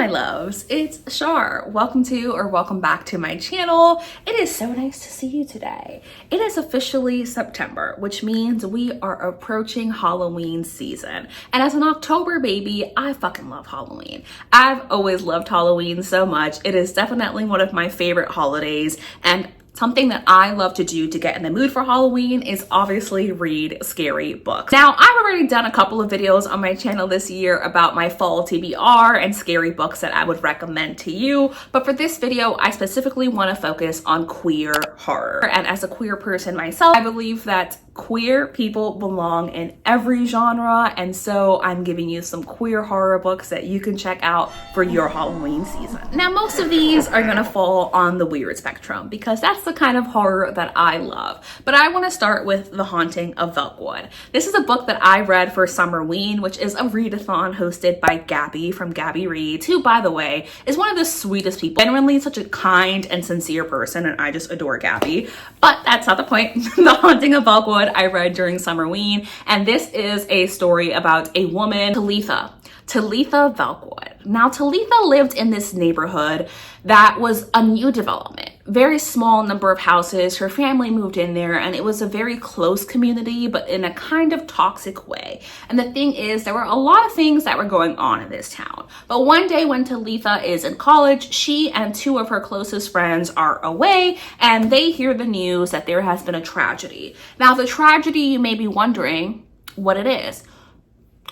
my loves, it's Shar. Welcome to or welcome back to my channel. It is so nice to see you today. It is officially September, which means we are approaching Halloween season. And as an October baby, I fucking love Halloween. I've always loved Halloween so much. It is definitely one of my favorite holidays, and something that I love to do to get in the mood for Halloween is obviously read scary books. Now, I've already done a couple of videos on my channel this year about my fall TBR and scary books that I would recommend to you, but for this video, I specifically want to focus on queer horror. And as a queer person myself, I believe that queer people belong in every genre, and so I'm giving you some queer horror books that you can check out for your Halloween season. Now, most of these are gonna fall on the weird spectrum because that's the kind of horror that I love. But I want to start with The Haunting of Velkwood. This is a book that I read for Summerween, which is a readathon hosted by Gabby from Gabby Reads, who, by the way, is one of the sweetest people. Genuinely such a kind and sincere person, and I just adore Gabby. But that's not the point. The Haunting of Velkwood I read during Summerween, and this is a story about a woman, Talitha Velkwood. Now, Talitha lived in this neighborhood that was a new development, very small number of houses. Her family moved in there, and it was a very close community, but in a kind of toxic way. And the thing is, there were a lot of things that were going on in this town. But one day when Talitha is in college, she and two of her closest friends are away, and they hear the news that there has been a tragedy. Now, the tragedy, you may be wondering what it is.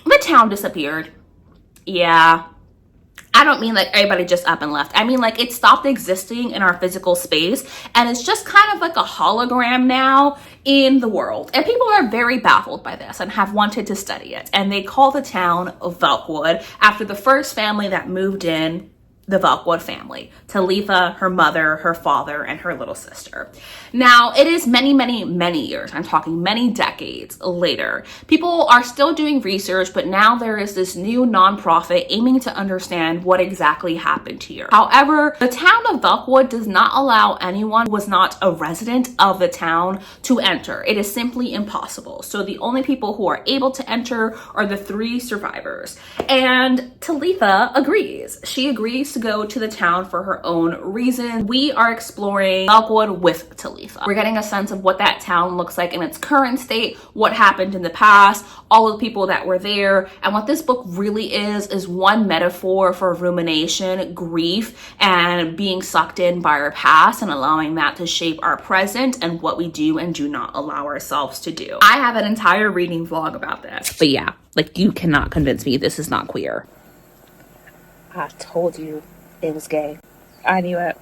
The town disappeared. Yeah. I don't mean like everybody just up and left. I mean like it stopped existing in our physical space, and it's just kind of like a hologram now in the world. And people are very baffled by this and have wanted to study it. And they call the town of Velkwood after the first family that moved in, the Velkwood family. Talitha, her mother, her father, and her little sister. Now, it is many, many, many years, I'm talking many decades later. People are still doing research, but now there is this new nonprofit aiming to understand what exactly happened here. However, the town of Velkwood does not allow anyone who was not a resident of the town to enter. It is simply impossible. So the only people who are able to enter are the three survivors. And Talitha agrees. She agrees to go to the town for her own reason. We are exploring Velkwood with Talitha. We're getting a sense of what that town looks like in its current state, what happened in the past, all of the people that were there. And what this book really is one metaphor for rumination, grief, and being sucked in by our past and allowing that to shape our present and what we do and do not allow ourselves to do. I have an entire reading vlog about this. But yeah, like you cannot convince me this is not queer. I told you it was gay. I knew it.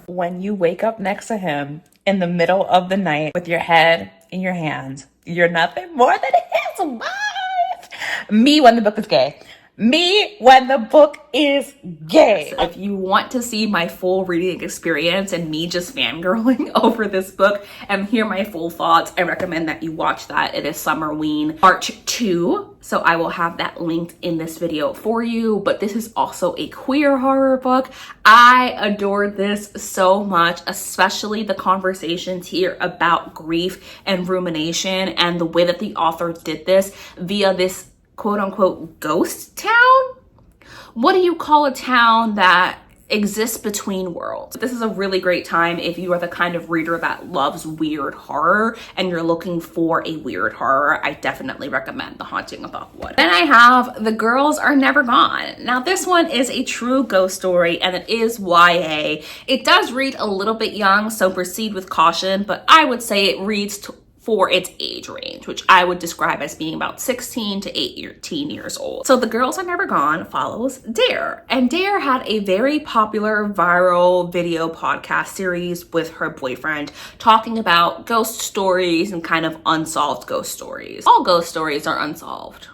When you wake up next to him in the middle of the night with your head in your hands, you're nothing more than his wife. Me when the book is gay. Me when the book is gay. If you want to see my full reading experience and me just fangirling over this book and hear my full thoughts, I recommend that you watch that. It is Summerween Part 2. So I will have that linked in this video for you. But this is also a queer horror book. I adored this so much, especially the conversations here about grief and rumination and the way that the author did this via this quote unquote ghost town? What do you call a town that exists between worlds? This is a really great time if you are the kind of reader that loves weird horror and you're looking for a weird horror. I definitely recommend The Haunting of Velkwood. Then I have The Girls Are Never Gone. Now this one is a true ghost story and it is YA. It does read a little bit young, so proceed with caution, but I would say it reads for its age range, which I would describe as being about 16 to 18 years old. So The Girls Are Never Gone follows Dare, and Dare had a very popular viral video podcast series with her boyfriend talking about ghost stories and kind of unsolved ghost stories. All ghost stories are unsolved.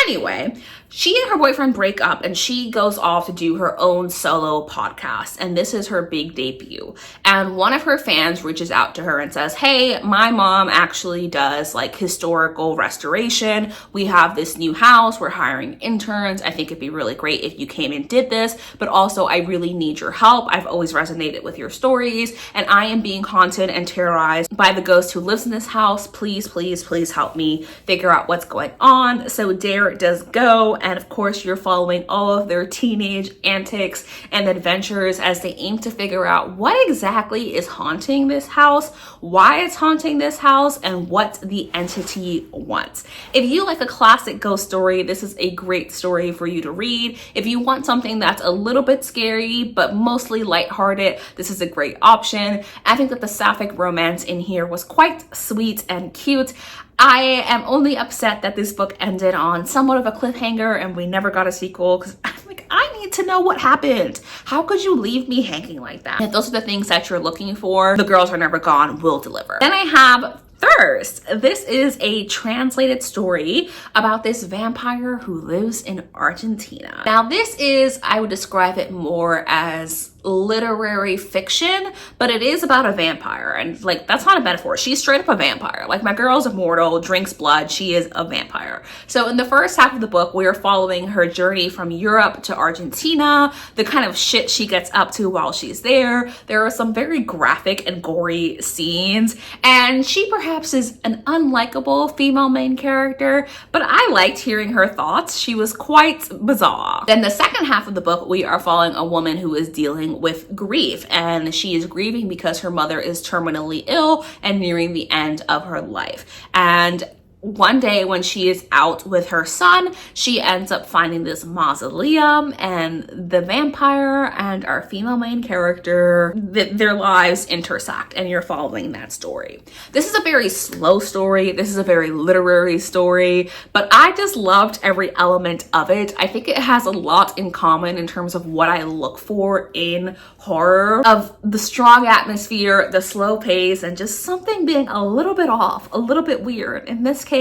Anyway, she and her boyfriend break up and she goes off to do her own solo podcast. And this is her big debut. And one of her fans reaches out to her and says, hey, my mom actually does like historical restoration. We have this new house. We're hiring interns. I think it'd be really great if you came and did this. But also, I really need your help. I've always resonated with your stories. And I am being haunted and terrorized by the ghost who lives in this house. Please, please, please help me figure out what's going on. So Dare does go. and of course you're following all of their teenage antics and adventures as they aim to figure out what exactly is haunting this house, why it's haunting this house, and what the entity wants. If you like a classic ghost story, this is a great story for you to read. If you want something that's a little bit scary but mostly lighthearted, this is a great option. I think that the Sapphic romance in here was quite sweet and cute. I am only upset that this book ended on somewhat of a cliffhanger and we never got a sequel, because I'm like, I need to know what happened. How could you leave me hanging like that? If those are the things that you're looking for, The Girls Are Never Gone will deliver. Then I have Thirst. This is a translated story about this vampire who lives in Argentina. Now this is, I would describe it more as literary fiction, but it is about a vampire, and like, that's not a metaphor. She's straight up a vampire. Like, my girl's immortal, drinks blood, she is a vampire. So in the first half of the book, we are following her journey from Europe to Argentina, the kind of shit she gets up to while she's there. There are some very graphic and gory scenes, and she perhaps is an unlikable female main character, but I liked hearing her thoughts. She was quite bizarre. Then the second half of the book, we are following a woman who is dealing with grief, and she is grieving because her mother is terminally ill and nearing the end of her life. And one day when she is out with her son, she ends up finding this mausoleum, and the vampire and our female main character, their lives intersect, and you're following that story. This is a very slow story. This is a very literary story, but I just loved every element of it. I think it has a lot in common in terms of what I look for in horror, of the strong atmosphere, the slow pace, and just something being a little bit off, a little bit weird. In this case,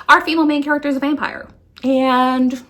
our female main character is a vampire, and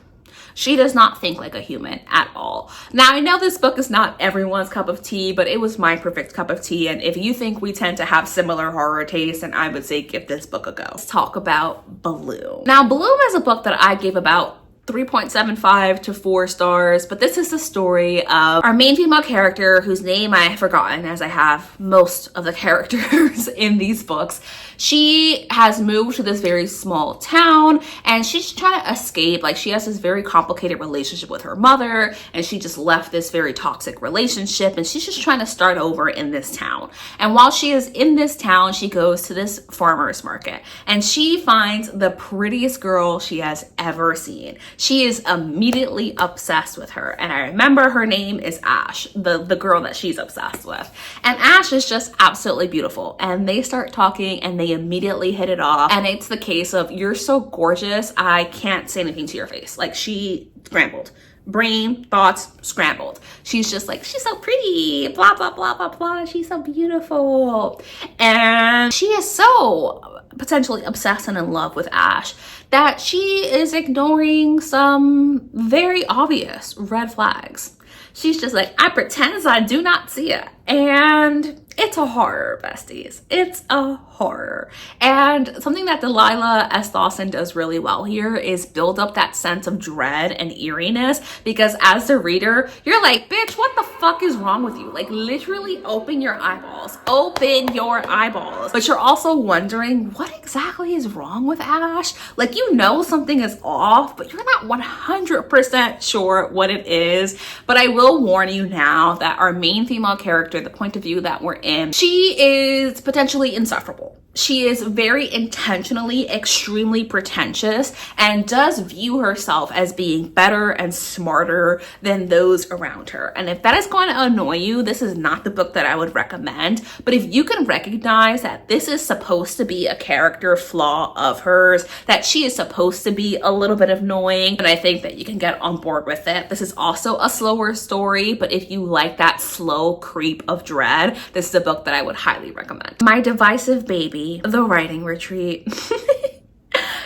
she does not think like a human at all. Now, I know this book is not everyone's cup of tea, but it was my perfect cup of tea, and if you think we tend to have similar horror tastes, then I would say give this book a go. Let's talk about Bloom. Now, Bloom is a book that I gave about 3.75 to 4 stars, but this is the story of our main female character, whose name I have forgotten, as I have most of the characters in these books. She has moved to this very small town, and she's trying to escape. Like, she has this very complicated relationship with her mother, and she just left this very toxic relationship, and she's just trying to start over in this town. And while she is in this town, she goes to this farmer's market, and she finds the prettiest girl she has ever seen. She is immediately obsessed with her, and I remember her name is Ash, the girl that she's obsessed with. And Ash is just absolutely beautiful, and they start talking and they immediately hit it off, and it's the case of, you're so gorgeous, I can't say anything to your face. Like, she scrambled. Brain, thoughts, scrambled. She's just like, she's so pretty, blah, blah, blah, blah, blah. She's so beautiful. And she is so potentially obsessed and in love with Ash that she is ignoring some very obvious red flags. She's just like, I pretend as I do not see it. And it's a horror, besties. It's a horror. And something that Delilah S. Dawson does really well here is build up that sense of dread and eeriness, because as the reader, you're like, bitch, what the fuck is wrong with you? Like, literally open your eyeballs. Open your eyeballs. But you're also wondering, what exactly is wrong with Ash? Like, you know something is off, but you're not 100% sure what it is. But I will warn you now that our main female character, the point of view that we're in, she is potentially insufferable. She is very intentionally extremely pretentious and does view herself as being better and smarter than those around her. And if that is going to annoy you, this is not the book that I would recommend. But if you can recognize that this is supposed to be a character flaw of hers, that she is supposed to be a little bit annoying, and I think that you can get on board with it. This is also a slower story, but if you like that slow creep of dread, this is a book that I would highly recommend. My divisive baby, The Writing Retreat.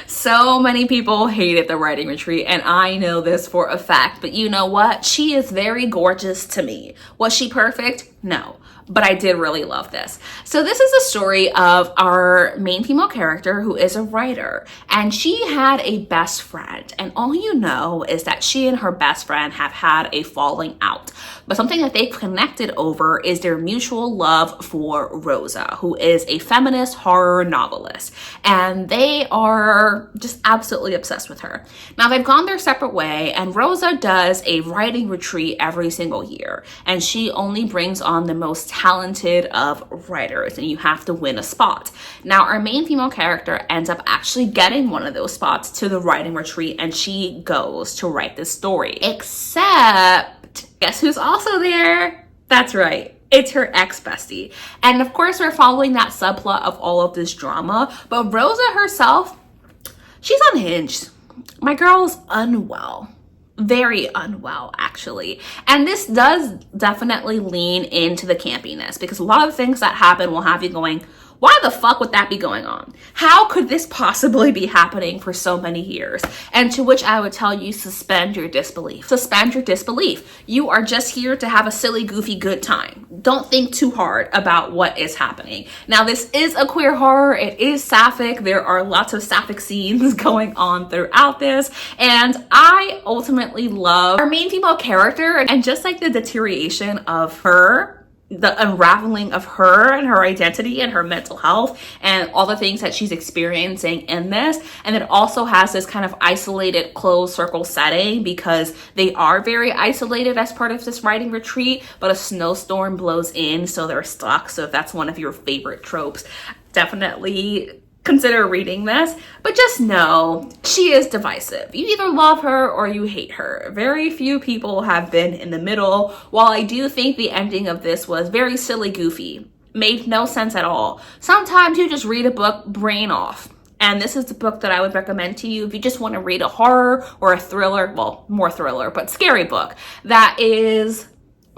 So many people hated The Writing Retreat, and I know this for a fact, but you know what? She is very gorgeous to me. Was she perfect? No. but I did really love this. So this is a story of our main female character who is a writer, and she had a best friend, and all you know is that she and her best friend have had a falling out. But something that they've connected over is their mutual love for Rosa, who is a feminist horror novelist, and they are just absolutely obsessed with her. Now they've gone their separate way, and Rosa does a writing retreat every single year, and she only brings on the most talented of writers, and you have to win a spot. Now our main female character ends up actually getting one of those spots to the writing retreat, and she goes to write this story. Except, guess who's also there? That's right. It's her ex-bestie. And of course, we're following that subplot of all of this drama. But Rosa herself, she's unhinged. My girl's unwell. Very unwell, actually. And this does definitely lean into the campiness, because a lot of things that happen will have you going, why the fuck would that be going on? How could this possibly be happening for so many years? And to which I would tell you, suspend your disbelief. Suspend your disbelief. You are just here to have a silly, goofy, good time. Don't think too hard about what is happening. Now, this is a queer horror. It is sapphic. There are lots of sapphic scenes going on throughout this. And I ultimately love our main female character, and just like the deterioration of her, the unraveling of her and her identity and her mental health and all the things that she's experiencing in this. And it also has this kind of isolated closed circle setting, because they are very isolated as part of this writing retreat, but a snowstorm blows in, so they're stuck. So if that's one of your favorite tropes, definitely consider reading this. But just know she is divisive. You either love her or you hate her. Very few people have been in the middle. While I do think the ending of this was very silly, goofy, made no sense at all, sometimes you just read a book, brain off. And this is the book that I would recommend to you if you just want to read a horror or a thriller, well, more thriller, but scary book that is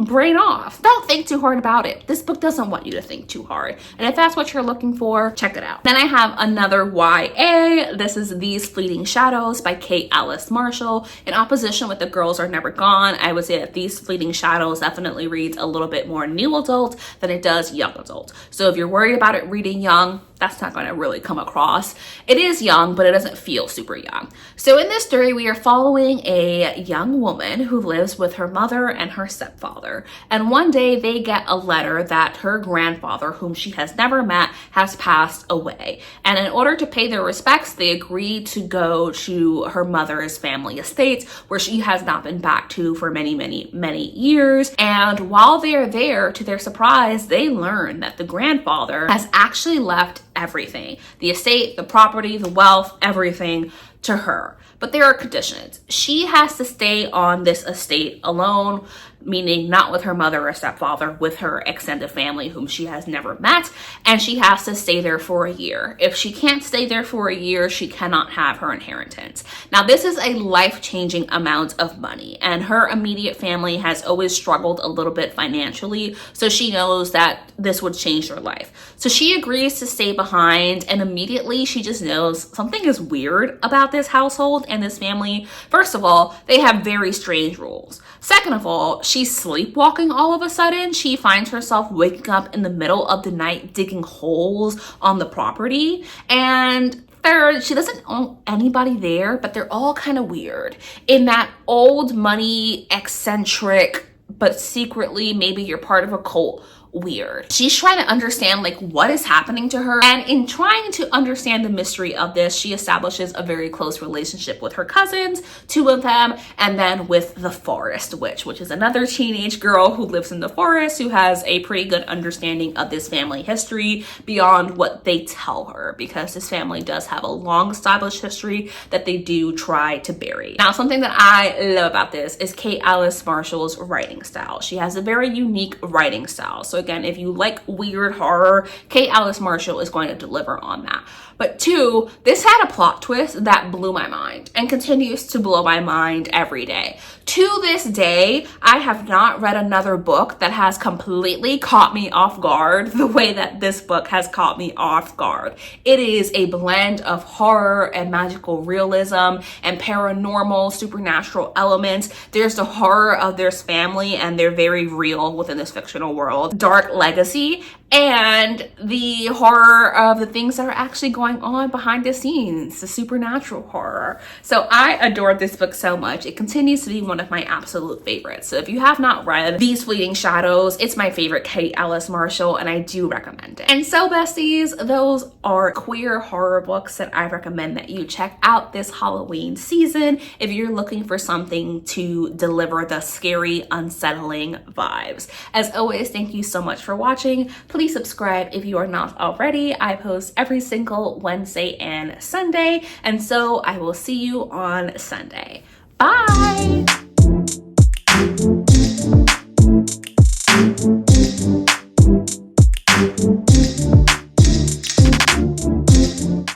brain off. Don't think too hard about it. This book doesn't want you to think too hard. And if that's what you're looking for, check it out. Then I have another YA. This is These Fleeting Shadows by Kate Alice Marshall. In opposition with The Girls Are Never Gone, I would say that These Fleeting Shadows definitely reads a little bit more new adult than it does young adult. So if you're worried about it reading young, that's not going to really come across. It is young, but it doesn't feel super young. So in this story, we are following a young woman who lives with her mother and her stepfather. And one day they get a letter that her grandfather, whom she has never met, has passed away. And in order to pay their respects, they agree to go to her mother's family estate, where she has not been back to for many, many, many years. And while they're there, to their surprise, they learn that the grandfather has actually left everything, the estate, the property, the wealth, everything, to her. But there are conditions. She has to stay on this estate alone, meaning not with her mother or stepfather, with her extended family whom she has never met, and she has to stay there for a year. If she can't stay there for a year, she cannot have her inheritance. Now, this is a life-changing amount of money, and her immediate family has always struggled a little bit financially, so she knows that this would change her life. So she agrees to stay behind, and immediately she just knows something is weird about this household and this family. First of all, they have very strange rules. Second of all, she's sleepwalking all of a sudden. She finds herself waking up in the middle of the night digging holes on the property. And third, she doesn't own anybody there, but they're all kind of weird in that old money, eccentric, but secretly maybe you're part of a cult weird. She's trying to understand like what is happening to her, and in trying to understand the mystery of this, she establishes a very close relationship with her cousins, two of them, and then with the forest witch, which is another teenage girl who lives in the forest who has a pretty good understanding of this family history beyond what they tell her, because this family does have a long established history that they do try to bury. Now, something that I love about this is Kate Alice Marshall's writing style. She has a very unique writing style. So again, if you like weird horror, Kate Alice Marshall is going to deliver on that. But two, this had a plot twist that blew my mind and continues to blow my mind every day. To this day, I have not read another book that has completely caught me off guard the way that this book has caught me off guard. It is a blend of horror and magical realism and paranormal, supernatural elements. There's the horror of this family, and they're very real within this fictional world. dark legacy and the horror of the things that are actually going on behind the scenes, the supernatural horror. So I adored this book so much. It continues to be one of my absolute favorites. So if you have not read These Fleeting Shadows, it's my favorite Kate Ellis Marshall, and I do recommend it. And so besties, those are queer horror books that I recommend that you check out this Halloween season if you're looking for something to deliver the scary, unsettling vibes. As always, thank you so much for watching. Please subscribe if you are not already. I post every single Wednesday and Sunday, and so I will see you on Sunday. Bye!